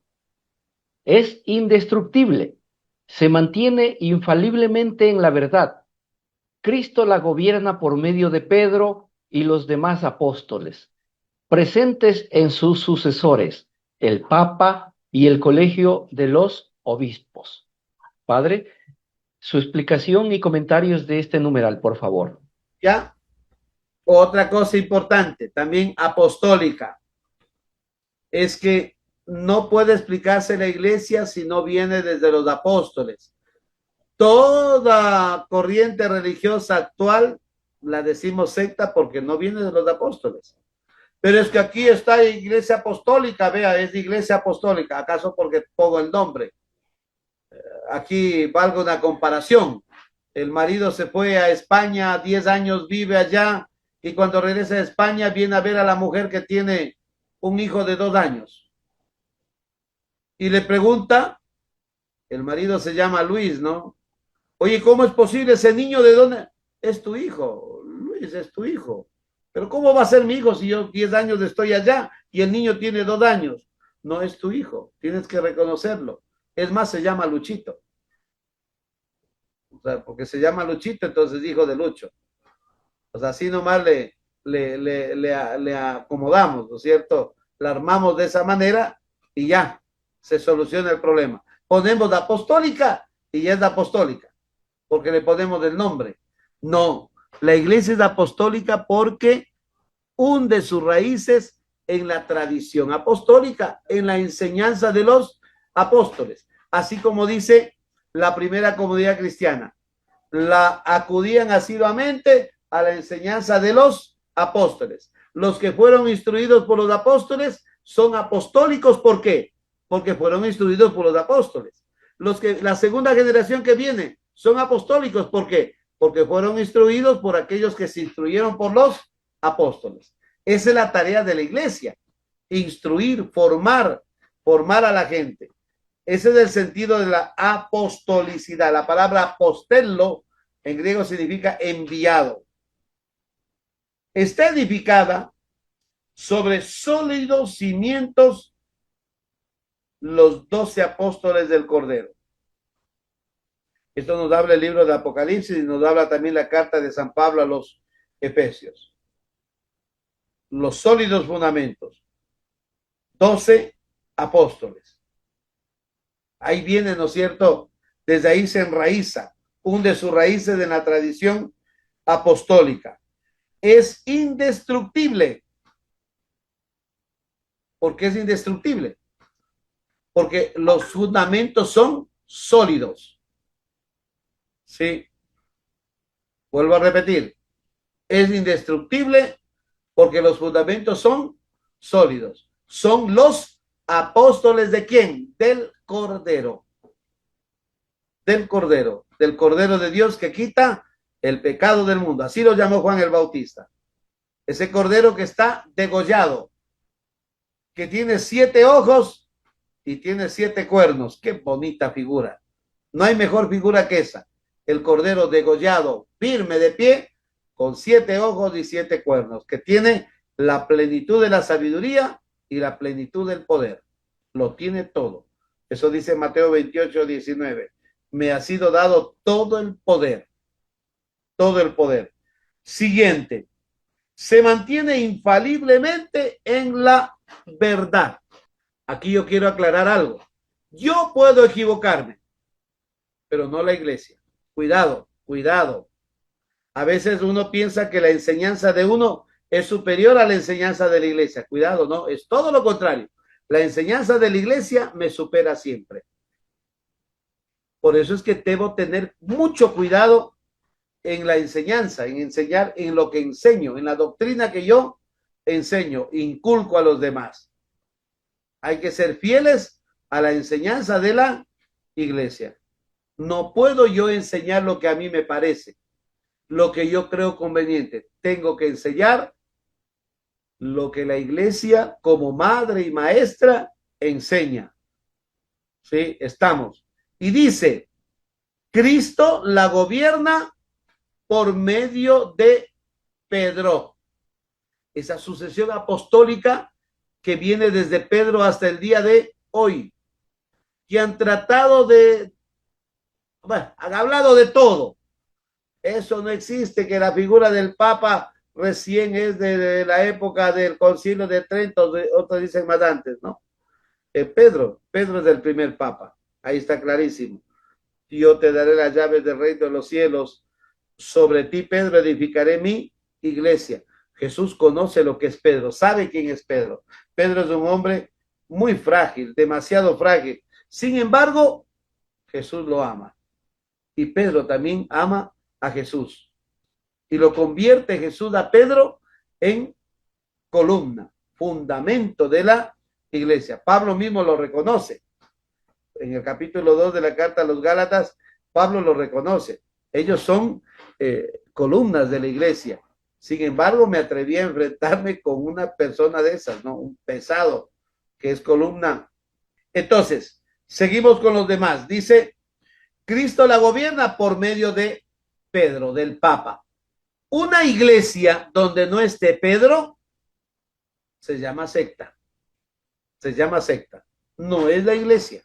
D: Es indestructible, se mantiene infaliblemente en la verdad. Cristo la gobierna por medio de Pedro y los demás apóstoles, presentes en sus sucesores, el Papa y el Colegio de los Obispos. Padre, su explicación y comentarios de este numeral, por favor.
E: ¿Ya? Otra cosa importante, también apostólica, es que no puede explicarse la Iglesia si no viene desde los apóstoles. Toda corriente religiosa actual la decimos secta porque no viene de los apóstoles. Pero es que aquí está Iglesia Apostólica, vea, es Iglesia Apostólica. ¿Acaso porque pongo el nombre? Aquí valga una comparación. El marido se fue a España, 10 años vive allá, y cuando regresa a España viene a ver a la mujer que tiene un hijo de 2 años. Y le pregunta, el marido se llama Luis, ¿no? Oye, ¿cómo es posible ese niño de dónde? Es tu hijo, Luis, es tu hijo. Pero ¿cómo va a ser mi hijo si yo 10 años estoy allá y el niño tiene 2 años? No es tu hijo, tienes que reconocerlo. Es más, se llama Luchito. O sea, porque se llama Luchito, entonces hijo de Lucho. O sea, así nomás le acomodamos, ¿no es cierto? La armamos de esa manera y ya, se soluciona el problema. Ponemos la apostólica y ya es la apostólica, porque le ponemos el nombre. No, la iglesia es apostólica porque hunde sus raíces en la tradición apostólica, en la enseñanza de los apóstoles. Así como dice la primera comunidad cristiana, la acudían asiduamente a la enseñanza de los apóstoles. Los que fueron instruidos por los apóstoles son apostólicos. ¿Por qué? Porque fueron instruidos por los apóstoles. La segunda generación que viene son apostólicos. ¿Por qué? Porque fueron instruidos por aquellos que se instruyeron por los apóstoles. Esa es la tarea de la iglesia: instruir, formar a la gente. Ese es el sentido de la apostolicidad. La palabra apostello en griego significa enviado. Está edificada sobre sólidos cimientos los 12 apóstoles del Cordero. Esto nos habla el libro de Apocalipsis y nos habla también la carta de San Pablo a los Efesios. Los sólidos fundamentos. 12 apóstoles. Ahí viene, ¿no es cierto? Desde ahí se enraiza, hunde sus raíces en la tradición apostólica. Es indestructible. ¿Por qué es indestructible? Porque los fundamentos son sólidos. ¿Sí? Vuelvo a repetir. Es indestructible porque los fundamentos son sólidos. Son los apóstoles ¿de quién? Del Cordero. Del Cordero. Del Cordero de Dios que quita el pecado del mundo. Así lo llamó Juan el Bautista. Ese Cordero que está degollado, que tiene 7 ojos y tiene 7 cuernos. Qué bonita figura. No hay mejor figura que esa. El Cordero degollado, firme de pie, con 7 ojos y 7 cuernos, que tiene la plenitud de la sabiduría y la plenitud del poder. Lo tiene todo. Eso dice Mateo 28, 19. Me ha sido dado todo el poder. Todo el poder. Siguiente. Se mantiene infaliblemente en la verdad. Aquí yo quiero aclarar algo. Yo puedo equivocarme, pero no la iglesia. Cuidado, cuidado. A veces uno piensa que la enseñanza de uno es superior a la enseñanza de la iglesia. Cuidado, no, es todo lo contrario. La enseñanza de la iglesia me supera siempre. Por eso es que debo tener mucho cuidado en la enseñanza, en enseñar en lo que enseño, en la doctrina que yo enseño, inculco a los demás. Hay que ser fieles a la enseñanza de la iglesia. No puedo yo enseñar lo que a mí me parece, lo que yo creo conveniente. Tengo que enseñar lo que la iglesia como madre y maestra enseña. ¿Sí? Estamos. Y dice, Cristo la gobierna por medio de Pedro. Esa sucesión apostólica que viene desde Pedro hasta el día de hoy, que han tratado de, bueno, han hablado de todo. Eso no existe, que la figura del Papa recién es de la época del Concilio de Trento, otros dicen más antes, ¿no? Pedro es el primer Papa, ahí está clarísimo. Yo te daré las llaves del reino de los cielos, sobre ti, Pedro, edificaré mi iglesia. Jesús conoce lo que es Pedro, sabe quién es Pedro. Pedro es un hombre muy frágil, demasiado frágil. Sin embargo, Jesús lo ama. Y Pedro también ama a Jesús. Y lo convierte Jesús a Pedro en columna, fundamento de la iglesia. Pablo mismo lo reconoce. En el capítulo 2 de la carta a los Gálatas, Pablo lo reconoce. Ellos son columnas de la iglesia. Sin embargo, me atreví a enfrentarme con una persona de esas, ¿no? Un pesado que es columna. Entonces, seguimos con los demás. Dice, Cristo la gobierna por medio de Pedro, del Papa. Una iglesia donde no esté Pedro se llama secta. Se llama secta. No es la iglesia.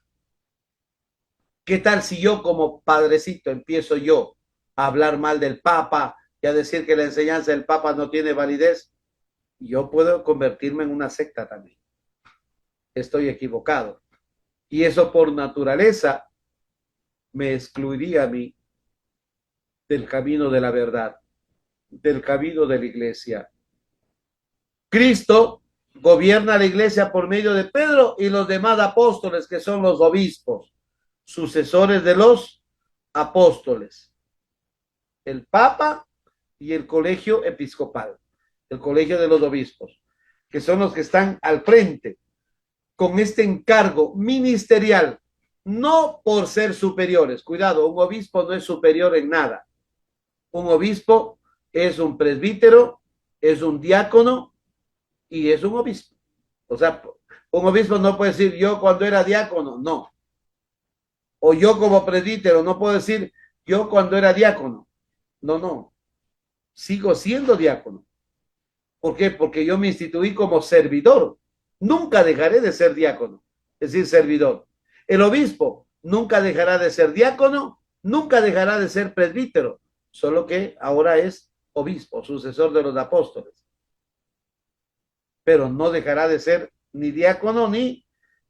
E: ¿Qué tal si yo como padrecito empiezo yo a hablar mal del Papa y a decir que la enseñanza del Papa no tiene validez? Yo puedo convertirme en una secta también. Estoy equivocado. Y eso por naturaleza me excluiría a mí del camino de la verdad, del camino de la iglesia. Cristo gobierna la iglesia por medio de Pedro y los demás apóstoles, que son los obispos, sucesores de los apóstoles. El Papa y el colegio episcopal, el colegio de los obispos, que son los que están al frente con este encargo ministerial, no por ser superiores. Cuidado, un obispo no es superior en nada. Un obispo es un presbítero, es un diácono y es un obispo. O sea, un obispo no puede decir yo cuando era diácono, no. O yo como presbítero no puedo decir yo cuando era diácono. No, no. Sigo siendo diácono. ¿Por qué? Porque yo me instituí como servidor. Nunca dejaré de ser diácono, es decir, servidor. El obispo nunca dejará de ser diácono, nunca dejará de ser presbítero, solo que ahora es obispo, sucesor de los apóstoles. Pero no dejará de ser ni diácono ni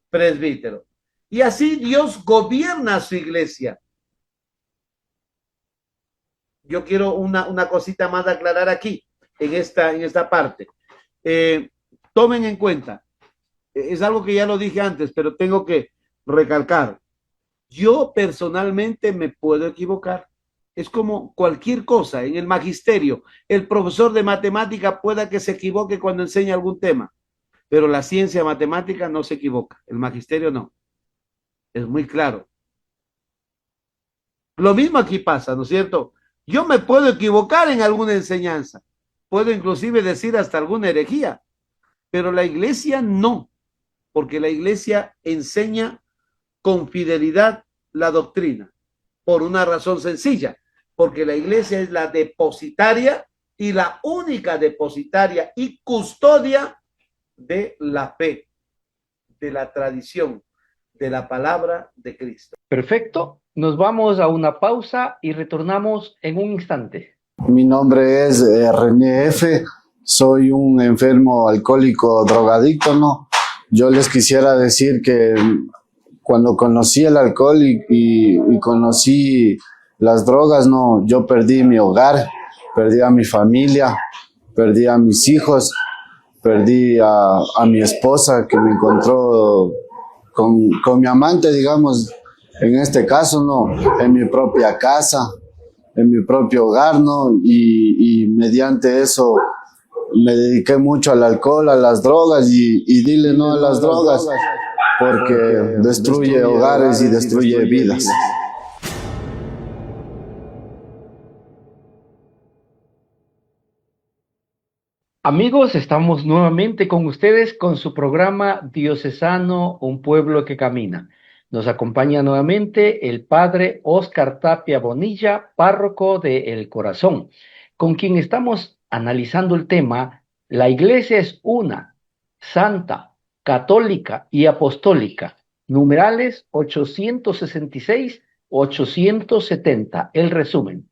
E: presbítero. Y así Dios gobierna su iglesia. Yo quiero una cosita más de aclarar aquí, en esta parte. Tomen en cuenta, es algo que ya lo dije antes, pero tengo que recalcar. Yo personalmente me puedo equivocar. Es como cualquier cosa en el magisterio. El profesor de matemática pueda que se equivoque cuando enseña algún tema, pero la ciencia matemática no se equivoca. El magisterio no. Es muy claro. Lo mismo aquí pasa, ¿no es cierto? Yo me puedo equivocar en alguna enseñanza. Puedo inclusive decir hasta alguna herejía, pero la iglesia no, porque la iglesia enseña con fidelidad la doctrina, por una razón sencilla, porque la iglesia es la depositaria y la única depositaria y custodia de la fe, de la tradición, de la palabra de Cristo.
D: Perfecto, nos vamos a una pausa y retornamos en un instante.
G: Mi nombre es René F., soy un enfermo alcohólico drogadicto, ¿no? Yo les quisiera decir que cuando conocí el alcohol y conocí las drogas, no, yo perdí mi hogar, perdí a mi familia, perdí a mis hijos, perdí a mi esposa que me encontró con mi amante, digamos, en este caso, ¿no? En mi propia casa, en mi propio hogar, ¿no? Y mediante eso me dediqué mucho al alcohol, a las drogas y dile no a las drogas porque destruye hogares y destruye vidas.
D: Amigos, estamos nuevamente con ustedes con su programa Diocesano, un pueblo que camina. Nos acompaña nuevamente el padre Óscar Tapia Bonilla, párroco de El Corazón, con quien estamos analizando el tema: la iglesia es una, santa, católica y apostólica. Numerales 866-870. El resumen.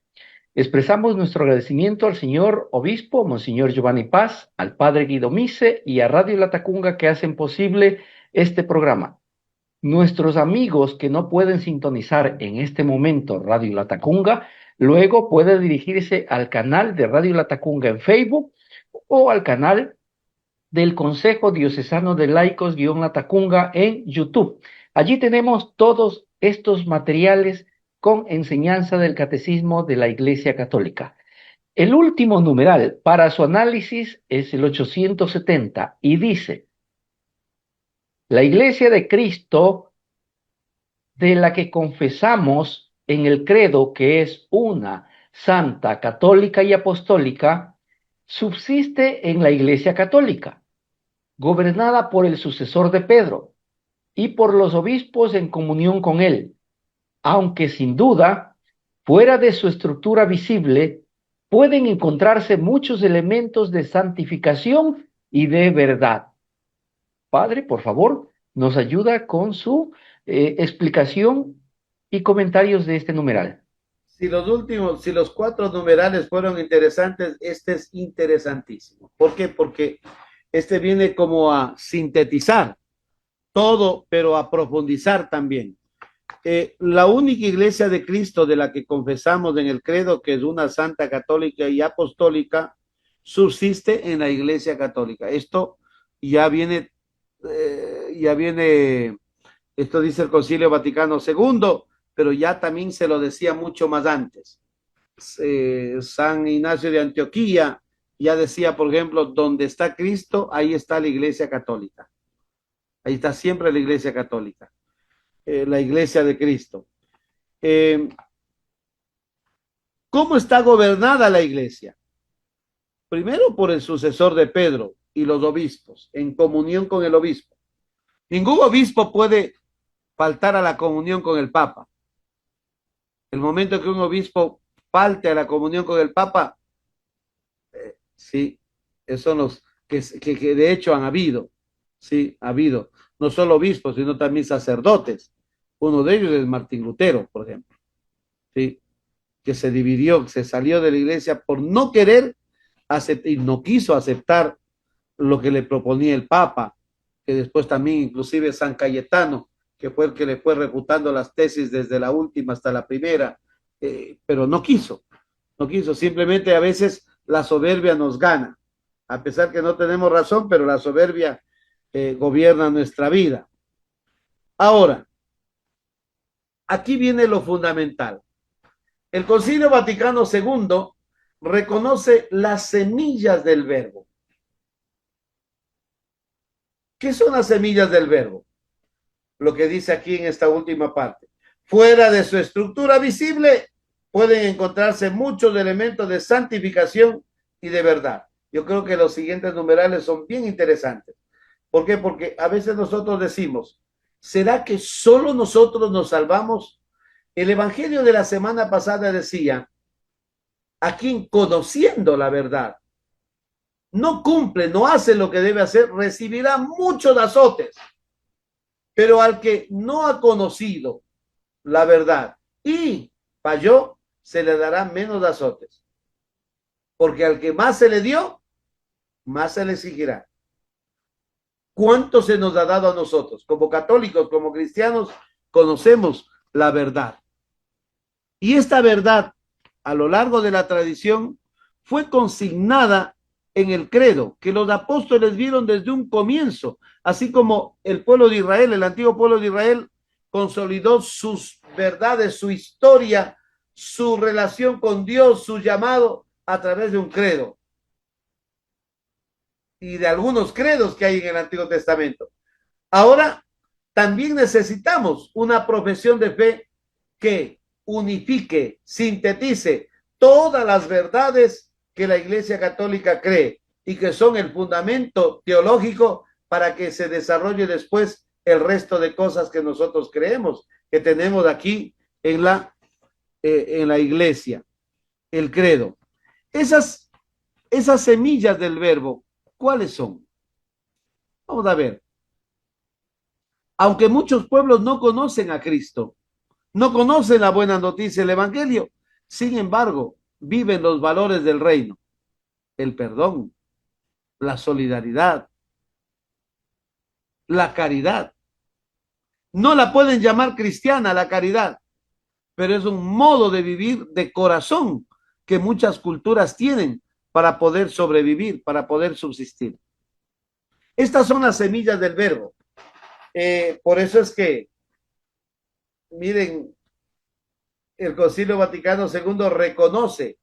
D: Expresamos nuestro agradecimiento al señor obispo, Monseñor Giovanni Paz, al padre Guido Mise y a Radio Latacunga que hacen posible este programa. Nuestros amigos que no pueden sintonizar en este momento Radio Latacunga, luego pueden dirigirse al canal de Radio Latacunga en Facebook o al canal del Consejo Diocesano de Laicos-Latacunga en YouTube. Allí tenemos todos estos materiales con enseñanza del Catecismo de la Iglesia Católica. El último numeral para su análisis es el 870 y dice: la Iglesia de Cristo, de la que confesamos en el credo que es una, santa, católica y apostólica, subsiste en la Iglesia católica, gobernada por el sucesor de Pedro y por los obispos en comunión con él, aunque sin duda, fuera de su estructura visible, pueden encontrarse muchos elementos de santificación y de verdad. Padre, por favor, nos ayuda con su explicación y comentarios de este numeral.
E: Si los 4 numerales fueron interesantes, este es interesantísimo. ¿Por qué? Porque este viene como a sintetizar todo, pero a profundizar también. La única iglesia de Cristo de la que confesamos en el credo, que es una santa, católica y apostólica, subsiste en la iglesia católica. Esto ya viene, esto dice el Concilio Vaticano II, pero ya también se lo decía mucho más antes. San Ignacio de Antioquía ya decía, por ejemplo, donde está Cristo, ahí está la iglesia católica. Ahí está siempre la iglesia católica. La iglesia de Cristo. ¿Cómo está gobernada la iglesia? Primero por el sucesor de Pedro y los obispos, en comunión con el obispo. Ningún obispo puede faltar a la comunión con el Papa. El momento que un obispo falte a la comunión con el Papa, sí, esos son los que de hecho han habido, sí, ha habido, no solo obispos, sino también sacerdotes. Uno de ellos es Martín Lutero, por ejemplo, ¿sí? Que se dividió, se salió de la iglesia por no querer aceptar, y no quiso aceptar lo que le proponía el Papa, que después también inclusive San Cayetano, que fue el que le fue refutando las tesis desde la última hasta la primera, pero no quiso, simplemente a veces la soberbia nos gana, a pesar que no tenemos razón, pero la soberbia gobierna nuestra vida. Ahora, aquí viene lo fundamental. El Concilio Vaticano II reconoce las semillas del verbo. ¿Qué son las semillas del verbo? Lo que dice aquí en esta última parte. Fuera de su estructura visible pueden encontrarse muchos elementos de santificación y de verdad. Yo creo que los siguientes numerales son bien interesantes. ¿Por qué? Porque a veces nosotros decimos, ¿será que solo nosotros nos salvamos? El evangelio de la semana pasada decía, a quien conociendo la verdad no cumple, no hace lo que debe hacer, recibirá muchos azotes. Pero al que no ha conocido la verdad y falló, se le dará menos azotes. Porque al que más se le dio, más se le exigirá. ¿Cuánto se nos ha dado a nosotros? Como católicos, como cristianos, conocemos la verdad. Y esta verdad, a lo largo de la tradición, fue consignada en el credo, que los apóstoles vieron desde un comienzo, así como el pueblo de Israel, el antiguo pueblo de Israel, consolidó sus verdades, su historia, su relación con Dios, su llamado a través de un credo y de algunos credos que hay en el Antiguo Testamento. Ahora también necesitamos una profesión de fe que unifique, sintetice todas las verdades que la Iglesia Católica cree y que son el fundamento teológico para que se desarrolle después el resto de cosas que nosotros creemos, que tenemos aquí en la Iglesia, el credo. Esas semillas del verbo, ¿cuáles son? Vamos a ver. Aunque muchos pueblos no conocen a Cristo, no conocen la buena noticia del Evangelio, sin embargo, viven los valores del reino, el perdón, la solidaridad, la caridad. No la pueden llamar cristiana la caridad, pero es un modo de vivir de corazón que muchas culturas tienen para poder sobrevivir, para poder subsistir. Estas son las semillas del verbo. Por eso es que, miren, el Concilio Vaticano II reconoce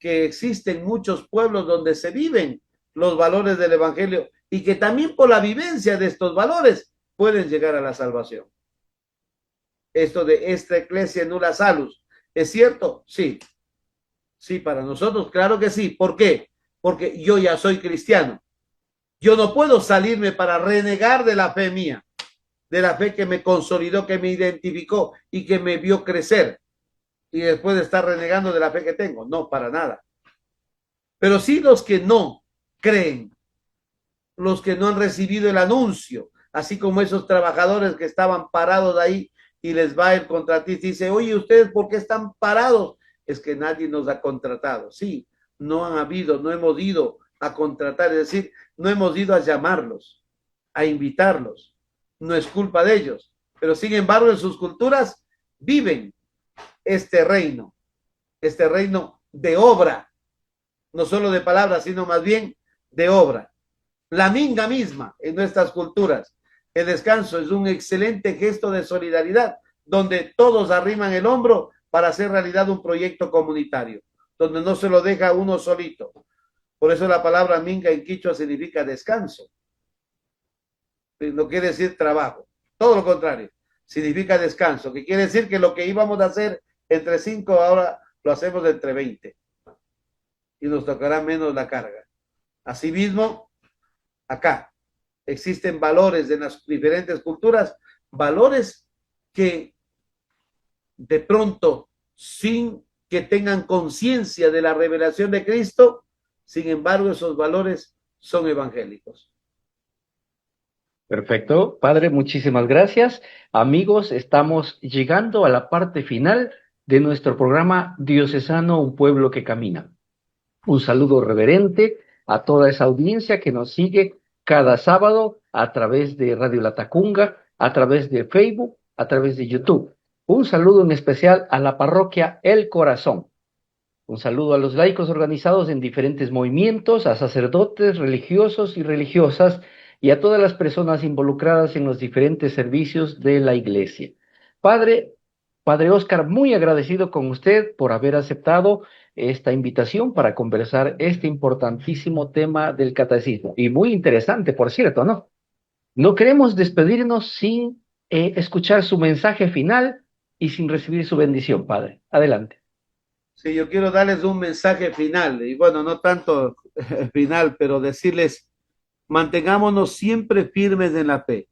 E: que existen muchos pueblos donde se viven los valores del Evangelio y que también por la vivencia de estos valores pueden llegar a la salvación. Esto de esta Ecclesia nulla salus, ¿es cierto? Sí. Sí, para nosotros, claro que sí. ¿Por qué? Porque yo ya soy cristiano. Yo no puedo salirme para renegar de la fe mía, de la fe que me consolidó, que me identificó y que me vio crecer. Y después de estar renegando de la fe que tengo. No, para nada. Pero sí los que no creen, los que no han recibido el anuncio, así como esos trabajadores que estaban parados ahí y les va el contratista y dice, oye, ¿ustedes por qué están parados? Es que nadie nos ha contratado. Sí, no hemos ido a contratar, es decir, no hemos ido a llamarlos, a invitarlos. No es culpa de ellos, pero sin embargo en sus culturas viven este reino de obra, no solo de palabras, sino más bien de obra. La minga misma en nuestras culturas, el descanso es un excelente gesto de solidaridad, donde todos arriman el hombro para hacer realidad un proyecto comunitario, donde no se lo deja uno solito. Por eso la palabra minga en quichua significa descanso. No quiere decir trabajo, todo lo contrario, significa descanso, que quiere decir que lo que íbamos a hacer entre 5 ahora lo hacemos entre 20 y nos tocará menos la carga. Asimismo, acá existen valores de las diferentes culturas, valores que de pronto, sin que tengan conciencia de la revelación de Cristo, sin embargo, esos valores son evangélicos.
D: Perfecto, Padre, muchísimas gracias. Amigos, estamos llegando a la parte final de nuestro programa Diocesano, un pueblo que camina. Un saludo reverente a toda esa audiencia que nos sigue cada sábado a través de Radio Latacunga, a través de Facebook, a través de YouTube. Un saludo en especial a la parroquia El Corazón. Un saludo a los laicos organizados en diferentes movimientos, a sacerdotes, religiosos y religiosas, y a todas las personas involucradas en los diferentes servicios de la Iglesia. Padre Óscar, muy agradecido con usted por haber aceptado esta invitación para conversar este importantísimo tema del catecismo. Y muy interesante, por cierto, ¿no? No queremos despedirnos sin escuchar su mensaje final y sin recibir su bendición, Padre. Adelante.
E: Sí, yo quiero darles un mensaje final, y bueno, no tanto final, pero decirles, mantengámonos siempre firmes en la fe.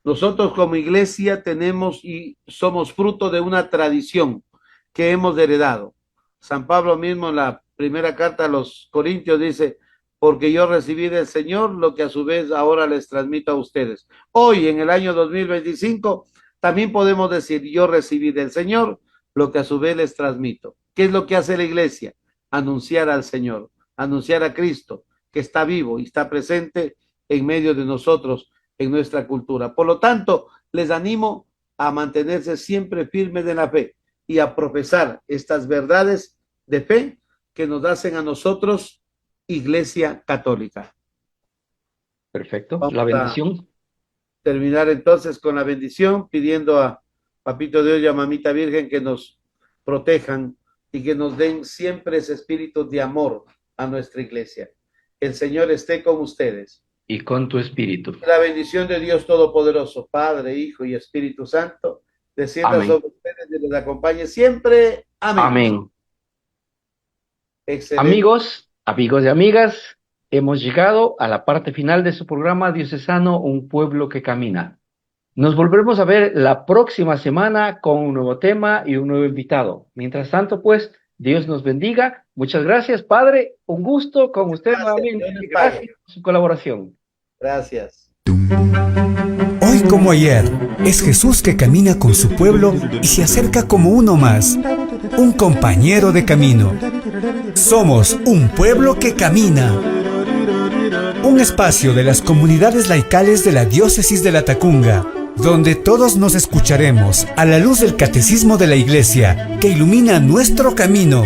E: Nosotros como iglesia tenemos y somos fruto de una tradición que hemos heredado. San Pablo mismo en la primera carta a los Corintios dice, porque yo recibí del Señor lo que a su vez ahora les transmito a ustedes. Hoy, en el año 2025, también podemos decir, yo recibí del Señor lo que a su vez les transmito. ¿Qué es lo que hace la iglesia? Anunciar al Señor, anunciar a Cristo, que está vivo y está presente en medio de nosotros, en nuestra cultura. Por lo tanto, les animo a mantenerse siempre firmes en la fe y a profesar estas verdades de fe que nos hacen a nosotros Iglesia Católica.
D: Perfecto.
E: Vamos
D: la bendición.
E: Terminar entonces con la bendición, pidiendo a Papito Dios y a Mamita Virgen que nos protejan y que nos den siempre ese espíritu de amor a nuestra iglesia. El Señor esté con ustedes.
D: Y con tu espíritu.
E: La bendición de Dios Todopoderoso, Padre, Hijo y Espíritu Santo, descienda
D: Amén.
E: sobre ustedes y les acompañe siempre. Amén.
D: Amén.
E: Excelente.
D: Amigos y amigas, hemos llegado a la parte final de su programa Diocesano, un pueblo que camina. Nos volveremos a ver la próxima semana con un nuevo tema y un nuevo invitado. Mientras tanto, pues, Dios nos bendiga. Muchas gracias, Padre. Un gusto con usted nuevamente. Gracias por su colaboración.
E: Gracias.
A: Hoy como ayer, es Jesús que camina con su pueblo y se acerca como uno más, un compañero de camino. Somos un pueblo que camina. Un espacio de las comunidades laicales de la Diócesis de Latacunga, donde todos nos escucharemos a la luz del catecismo de la Iglesia que ilumina nuestro camino.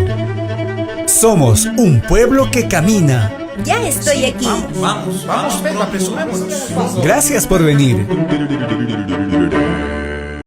A: Somos un pueblo que camina.
H: Ya estoy aquí.
C: Vamos, venga, apresurémonos.
A: Gracias por venir.